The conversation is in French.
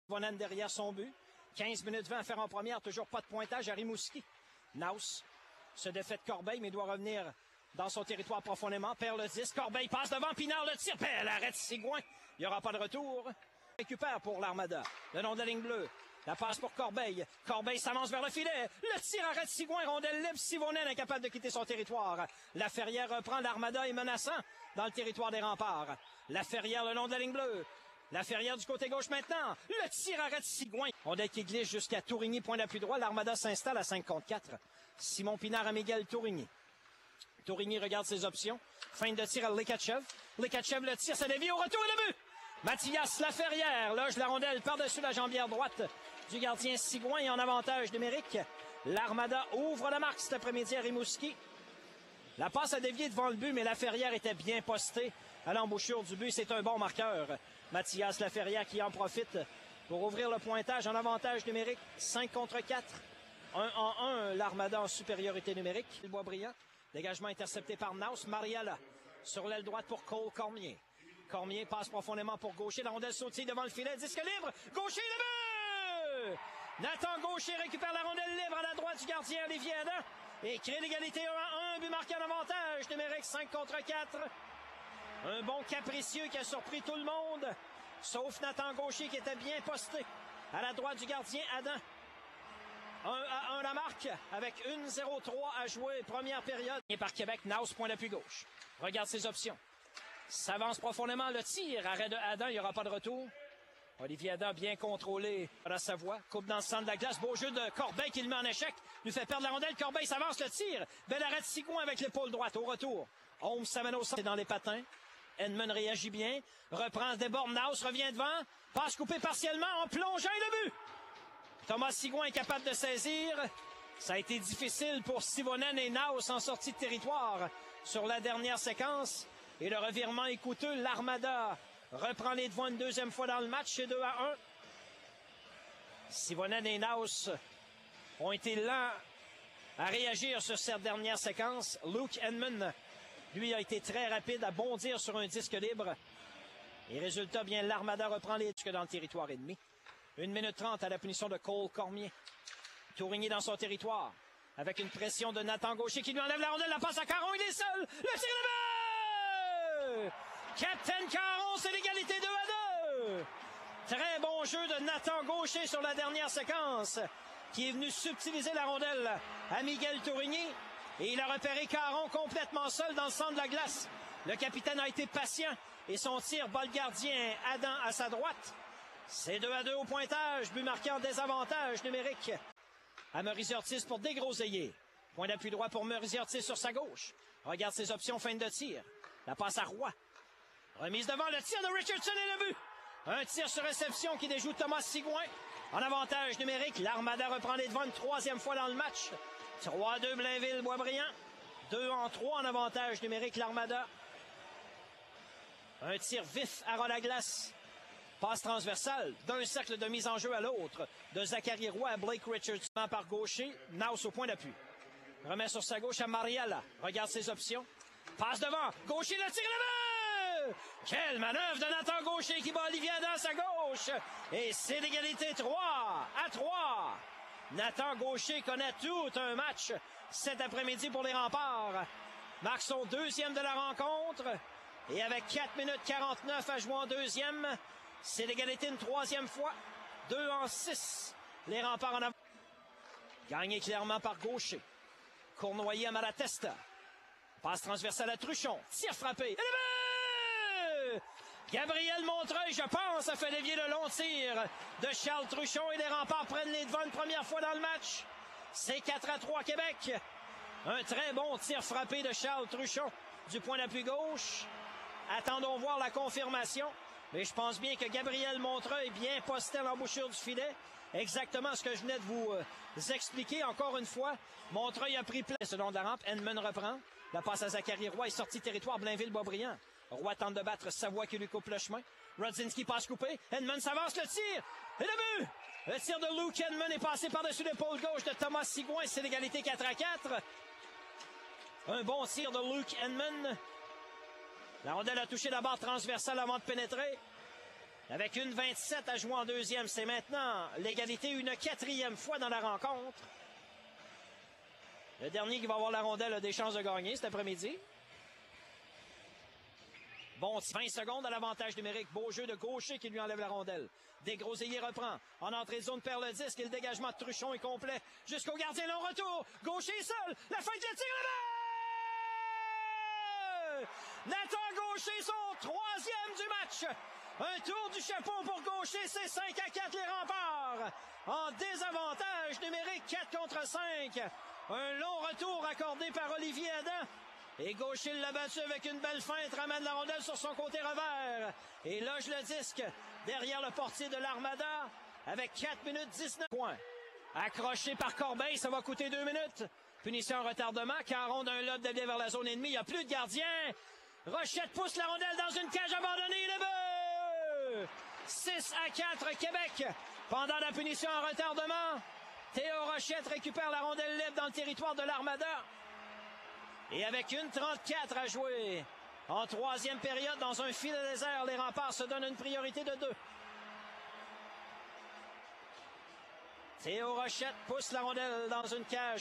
Vonen derrière son but. 15 minutes 20 à faire en première. Toujours pas de pointage à Rimouski. Naus se défait de Corbeil, mais doit revenir dans son territoire profondément. Perd le 10. Corbeil passe devant. Pinard le tire. Elle arrête Sigouin. Il n'y aura pas de retour. Récupère pour l'Armada. Le nom de la ligne bleue. La passe pour Corbeil. Corbeil s'avance vers le filet. Le tir arrête Sigouin. Rondelle libre. Sivonen incapable de quitter son territoire. La Ferrière reprend. L'Armada est menaçant dans le territoire des remparts. La Ferrière, le long de la ligne bleue. La Ferrière du côté gauche maintenant. Le tir arrête Sigouin. Rondelle qui glisse jusqu'à Tourigny, point d'appui droit. L'Armada s'installe à 5 contre 4. Simon Pinard à Miguel Tourigny. Tourigny regarde ses options. Fin de tir à Lekachev. Lekachev le tire, ça dévie au retour et le but! Mathias Laferrière loge la rondelle par-dessus la jambière droite du gardien Sigouin et en avantage numérique. L'Armada ouvre la marque cet après-midi à Rimouski. La passe a dévié devant le but, mais Laferrière était bien posté à l'embouchure du but. C'est un bon marqueur. Mathias Laferrière qui en profite pour ouvrir le pointage en avantage numérique. 5 contre 4. 1 en 1, l'Armada en supériorité numérique. Le Boisbriand. Dégagement intercepté par Naus. Mariala sur l'aile droite pour Cole Cormier. Cormier passe profondément pour Gaucher. La rondelle sautille devant le filet. Disque libre. Gaucher, le but! Nathan Gaucher récupère la rondelle libre à la droite du gardien Olivier Adam et crée l'égalité 1 à 1. But marqué en avantage numérique 5 contre 4. Un bon capricieux qui a surpris tout le monde, sauf Nathan Gaucher qui était bien posté à la droite du gardien Adam. 1 à 1 la marque avec 1-0-3 à jouer première période. Et par Québec, Naus, point d'appui gauche. Regarde ses options. S'avance profondément le tir. Arrêt de Adam, il n'y aura pas de retour. Olivier Adam bien contrôlé à sa voix. Coupe dans le centre de la glace. Beau jeu de Corbeil qui le met en échec. Lui fait perdre la rondelle. Corbeil s'avance le tir. Bel arrêt de Sigouin avec l'épaule droite au retour. Holmes s'amène au centre. C'est dans les patins. Edmund réagit bien. Reprend, déborde. Naus revient devant. Passe coupée partiellement en plongeant et le but. Thomas Sigouin est capable de saisir. Ça a été difficile pour Sivonen et Naus en sortie de territoire sur la dernière séquence. Et le revirement est coûteux. L'Armada reprend les devants une deuxième fois dans le match. C'est 2 à 1. Sivonen et Naus ont été lents à réagir sur cette dernière séquence. Luke Edmund, lui, a été très rapide à bondir sur un disque libre. Et résultat, bien, l'Armada reprend les disques dans le territoire ennemi. 1 minute 30 à la punition de Cole Cormier. Tourigny dans son territoire. Avec une pression de Nathan Gaucher qui lui enlève la rondelle. La passe à Caron, il est seul. Le tir de but! Captain Caron, c'est l'égalité 2 à 2. Très bon jeu de Nathan Gaucher sur la dernière séquence, qui est venu subtiliser la rondelle à Miguel Tourigny. Et il a repéré Caron complètement seul dans le centre de la glace. Le capitaine a été patient et son tir bat le gardien Adam à sa droite. C'est 2 à 2 au pointage, but marqué en désavantage numérique à Maurice Ortiz pour dégroseiller. Point d'appui droit pour Maurice Ortiz sur sa gauche. Regarde ses options, fin de tir. La passe à Roy. Remise devant, le tir de Richardson et le but. Un tir sur réception qui déjoue Thomas Sigouin. En avantage numérique, l'Armada reprend les devants une troisième fois dans le match. 3-2 Blainville-Boisbriand. 2 en 3 en avantage numérique, l'Armada. Un tir vif à Rolaglace. Passe transversale d'un cercle de mise en jeu à l'autre. De Zachary Roy à Blake Richardson par Gaucher. Naus au point d'appui. Remet sur sa gauche à Mariala. Regarde ses options. Passe devant. Gaucher le tire le but! Quelle manœuvre de Nathan Gaucher qui bat Olivier Adam à sa gauche. Et c'est l'égalité 3 à 3. Nathan Gaucher connaît tout un match cet après-midi pour les remparts. Marque son deuxième de la rencontre. Et avec 4 minutes 49 à jouer en deuxième, c'est l'égalité une troisième fois. 2 en 6. Les remparts en avant. Gagné clairement par Gaucher. Cournoyer à Malatesta. Passe transversale à Truchon. Tir frappé. Et le but! Gabriel Montreuil, je pense, a fait dévier le long tir de Charles Truchon et les remparts prennent les devants une première fois dans le match. C'est 4 à 3 Québec. Un très bon tir frappé de Charles Truchon du point d'appui gauche. Attendons voir la confirmation. Mais je pense bien que Gabriel Montreuil bien posté à l'embouchure du filet. Exactement ce que je venais de vous expliquer encore une fois. Montreuil a pris place selon de la rampe. Edmund reprend. La passe à Zachary Roy est sortie territoire Blainville-Boisbriand. Roy tente de battre Savoie qui lui coupe le chemin. Rodzinski passe coupé. Edmund s'avance, le tir. Et le but! Le tir de Luke Edmund est passé par-dessus l'épaule gauche de Thomas Sigouin. C'est l'égalité 4 à 4. Un bon tir de Luke Edmund. La rondelle a touché la barre transversale avant de pénétrer. Avec une 27 à jouer en deuxième, c'est maintenant l'égalité une 4e fois dans la rencontre. Le dernier qui va avoir la rondelle a des chances de gagner cet après-midi. Bon, 20 secondes à l'avantage numérique. Beau jeu de Gaucher qui lui enlève la rondelle. Desgroseilliers reprend. En entrée de zone, perd le disque et le dégagement de Truchon est complet. Jusqu'au gardien, long retour. Gaucher seul. La fin de le tir là-bas! Nathan Gaucher, son 3e du match. Un tour du chapeau pour Gaucher, c'est 5-4 les Remparts. En désavantage numérique, 4 contre 5. Un long retour accordé par Olivier Adam. Et Gaucher l'a battu avec une belle feinte, ramène la rondelle sur son côté revers. Et loge le disque derrière le portier de l'Armada avec 4 minutes 19 points. Accroché par Corbeil, ça va coûter 2 minutes. Punition en retardement, Caron d'un lob dévié vers la zone ennemie, il n'y a plus de gardien. Rochette pousse la rondelle dans une cage abandonnée, le but! 6-4 Québec. Pendant la punition en retardement, Théo Rochette récupère la rondelle libre dans le territoire de l'Armada. Et avec une 34 à jouer en 3e période dans un filet désert, les Remparts se donnent une priorité de 2. Théo Rochette pousse la rondelle dans une cage.